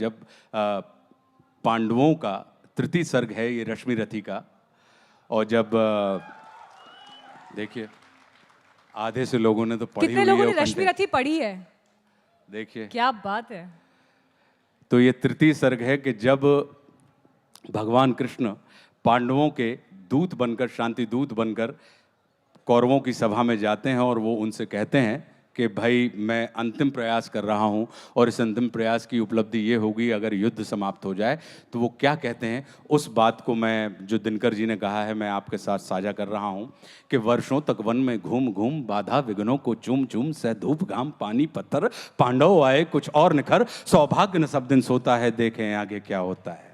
जब पांडवों का तृतीय सर्ग है ये रश्मि रथी का, और जब देखिए आधे से लोगों ने तो पढ़ी हुई है। कितने लोगों ने रश्मि रथी पढ़ी है? देखिए क्या बात है। तो ये तृतीय सर्ग है कि जब भगवान कृष्ण पांडवों के दूत बनकर, शांति दूत बनकर कौरवों की सभा में जाते हैं और वो उनसे कहते हैं कि भाई मैं अंतिम प्रयास कर रहा हूं और इस अंतिम प्रयास की उपलब्धि ये होगी अगर युद्ध समाप्त हो जाए। तो वो क्या कहते हैं, उस बात को मैं, जो दिनकर जी ने कहा है, मैं आपके साथ साझा कर रहा हूं कि वर्षों तक वन में घूम घूम बाधा विघ्नों को चूम चूम, सह धूप घाम पानी पत्थर, पांडव आए कुछ और निखर, सौभाग्य न सब दिन सोता है, देखें आगे क्या होता है।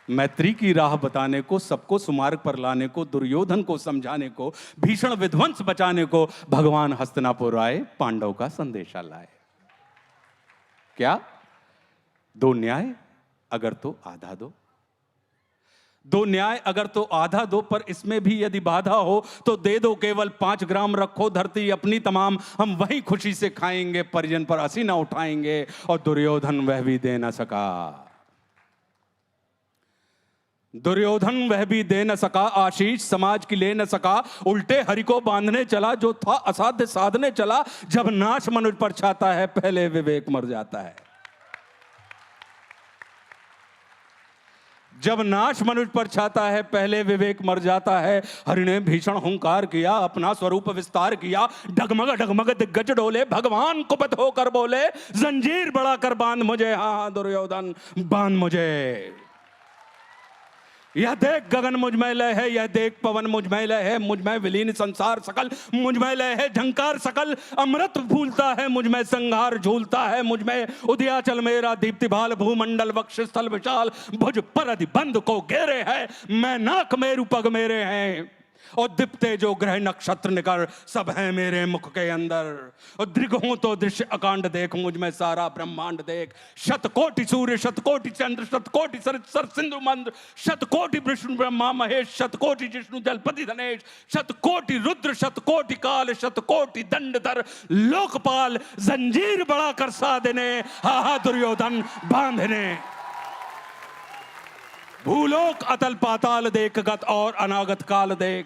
मैत्री की राह बताने को, सबको सुमार्ग पर लाने को, दुर्योधन को समझाने को, भीषण विध्वंस बचाने को भगवान हस्तिनापुर आए, पांडव का संदेशा लाए। क्या? दो न्याय अगर तो आधा दो, दो न्याय अगर तो आधा दो, पर इसमें भी यदि बाधा हो तो दे दो केवल 5 ग्राम, रखो धरती अपनी तमाम, हम वहीं खुशी से खाएंगे, परिजन पर हंसी ना उठाएंगे। और दुर्योधन वह भी दे न सका, दुर्योधन वह भी दे न सका, आशीष समाज की ले न सका, उल्टे हरि को बांधने चला, जो था असाध्य साधने चला। जब नाश मनुष्य पर छाता है, पहले विवेक मर जाता है। जब नाश मनुष्य पर छाता है, पहले विवेक मर जाता है। हरि ने भीषण हुंकार किया, अपना स्वरूप विस्तार किया, डगमग डगमग दिग्गज डोले, भगवान कुपित होकर बोले, जंजीर बढ़ाकर बांध मुझे, हाँ दुर्योधन बांध मुझे। यह देख गगन मुझ में लय है, यह देख पवन मुझ में लय है, मुझ में विलीन संसार सकल, मुझ में लय है झंकार सकल, अमृत भूलता है मुझ में, संहार झूलता है मुझ में, उदयाचल मेरा दीप्ति भाल, भूमंडल वक्ष स्थल विशाल, भुज पर अधिबंध को घेरे है, मैं नाक मेरु पग मेरे हैं, और दीप्ते जो ग्रह नक्षत्र निकर, सब है मेरे मुख के अंदर। और दृग हूं तो दृश्य अकांड देख, मुझ में सारा ब्रह्मांड देख, शतकोटि सूर्य शतकोटि चंद्र, शतकोटि सर सिंधु मंद्र, शतकोटि विष्णु ब्रह्मा महेश, शतकोटि जिष्णु जलपति धनेश, शतकोटि रुद्र शतकोटि काल, शतकोटि दंडधर लोकपाल, जंजीर बढ़ाकर साधने, हा दुर्योधन बांधने। भूलोक अतल पाताल देख, गत और अनागत काल देख,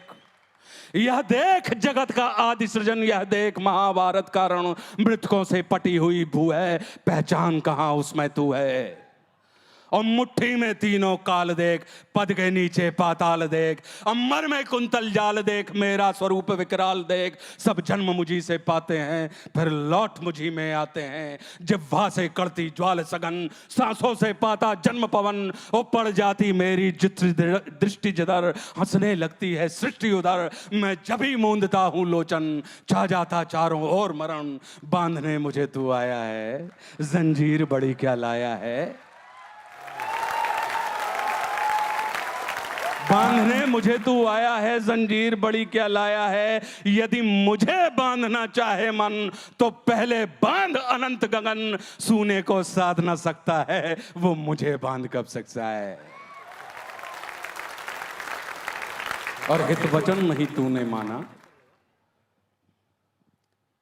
यह देख जगत का आदि सृजन, यह देख महाभारत का रण, मृतकों से पटी हुई भू है, पहचान कहां उसमें तू है। और मुट्ठी में तीनों काल देख, पद के नीचे पाताल देख, अमर में कुंतल जाल देख, मेरा स्वरूप विकराल देख। सब जन्म मुझी से पाते हैं, फिर लौट मुझी में आते हैं, जिह्वा से करती ज्वाल सघन, सांसों से पाता जन्म पवन, वो पड़ जाती मेरी दृष्टि जिधर, हंसने लगती है सृष्टि उधर, मैं जब ही मूंदता हूं लोचन, छा जाता चारों ओर मरण। बांधने मुझे तू आया है, जंजीर बड़ी क्या लाया है, बांधने मुझे तू आया है, जंजीर बड़ी क्या लाया है। यदि मुझे बांधना चाहे मन, तो पहले बांध अनंत गगन, सूने को साध ना सकता है, वो मुझे बांध कब सकता है। और हित वचन नहीं तूने माना,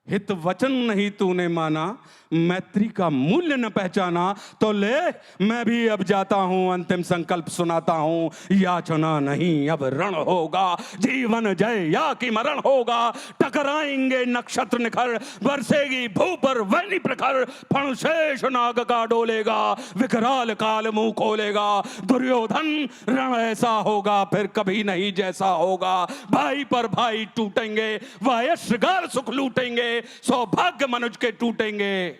हित वचन नहीं तूने माना, मैत्री का मूल्य न पहचाना, तो ले मैं भी अब जाता हूं, अंतिम संकल्प सुनाता हूं, याचना नहीं अब रण होगा, जीवन जय या कि मरण होगा। टकराएंगे नक्षत्र निखर, बरसेगी भू पर वैनी प्रखर, फणशेष नाग का डोलेगा, विकराल काल मुंह खोलेगा। दुर्योधन रण ऐसा होगा फिर कभी नहीं जैसा होगा, भाई पर भाई टूटेंगे, वायश्रगार सुख लूटेंगे, सौभाग्य मनुष्य के टूटेंगे।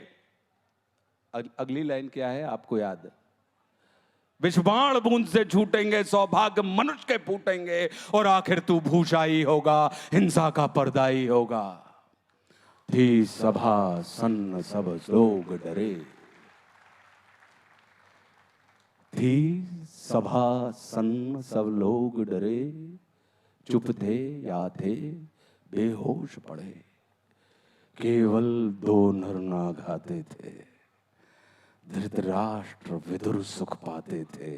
अगली लाइन क्या है आपको याद? विषबाण बूंद से छूटेंगे, सौभाग्य मनुष्य के फूटेंगे, और आखिर तू भूषाई होगा, हिंसा का पर्दाई होगा। थी सभा सन्न सब लोग डरे, थी सभा सन्न सब लोग डरे, चुप थे या थे बेहोश पड़े, केवल 2 नर नाग आते थे, धृतराष्ट्र विदुर सुख पाते थे,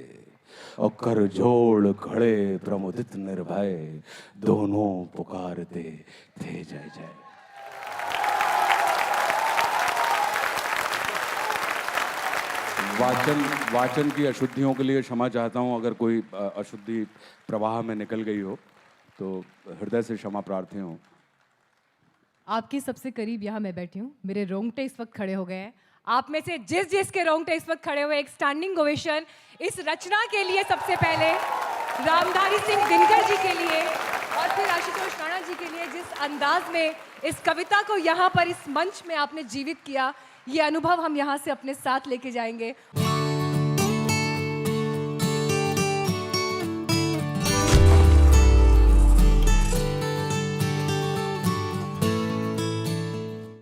और कर जोड़ खड़े प्रमुदित निर्भय, दोनों पुकारते थे जय जय। वाचन की अशुद्धियों के लिए क्षमा चाहता हूँ। अगर कोई अशुद्धि प्रवाह में निकल गई हो तो हृदय से क्षमा प्रार्थी हूँ। आपके सबसे करीब यहाँ मैं बैठी हूँ, मेरे रोंगटे इस वक्त खड़े हो गए हैं। आप में से जिस जिस के रोंगटे इस वक्त खड़े हुए, एक स्टैंडिंग ओवेशन इस रचना के लिए सबसे पहले, रामधारी सिंह दिनकर जी के लिए और फिर आशुतोष राणा जी के लिए, जिस अंदाज में इस कविता को यहाँ पर इस मंच में आपने जीवित किया, ये अनुभव हम यहाँ से अपने साथ लेके जाएंगे।